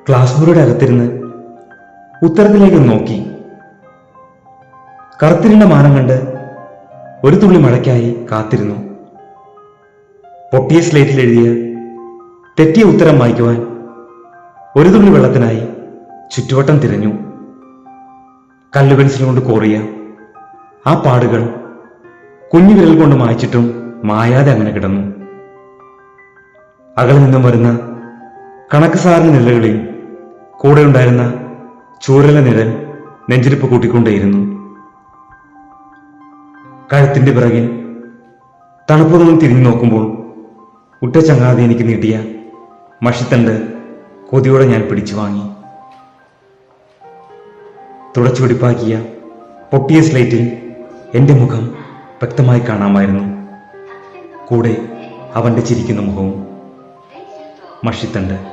Class മുറിയുടെ അകത്തിരുന്ന് ഉത്തരത്തിലേക്ക് നോക്കി. കറുത്തിരുണ്ട മാനം കണ്ട് ഒരു തുള്ളി മഴയ്ക്കായി കാത്തിരുന്നു. പൊട്ടിയ സ്ലേറ്റിൽ എഴുതിയ തെറ്റിയ ഉത്തരം വായിക്കുവാൻ ഒരു തുള്ളി വെള്ളത്തിനായി ചുറ്റുവട്ടം തിരഞ്ഞു. കല്ലു പെൻസിൽ കൊണ്ട് കോറിയ ആ പാടുകൾ കുഞ്ഞു വിരൽ കൊണ്ട് മായ്ച്ചിട്ടും മായാതെ അങ്ങനെ കിടന്നു. അകലിൽ നിന്നും വരുന്ന കണക്ക് സാറിന് നിഴലുകളിൽ കൂടെ ഉണ്ടായിരുന്ന ചൂരല നിഴൽ നെഞ്ചിരിപ്പ് കൂട്ടിക്കൊണ്ടേയിരുന്നു. കഴുത്തിന്റെ പിറകിൽ തണുപ്പ് തോന്നി തിരിഞ്ഞു നോക്കുമ്പോൾ ഉറ്റ ചങ്ങാതി എനിക്ക് നീട്ടിയ മഷിത്തണ്ട് കൊതിയോടെ ഞാൻ പിടിച്ചു വാങ്ങി. തുടച്ചു പിടിപ്പാക്കിയ പൊട്ടിയ സ്ലേറ്റിൽ എന്റെ മുഖം വ്യക്തമായി കാണാമായിരുന്നു. കൂടെ അവന്റെ ചിരിക്കുന്ന മുഖവും. മഷിത്തണ്ട്.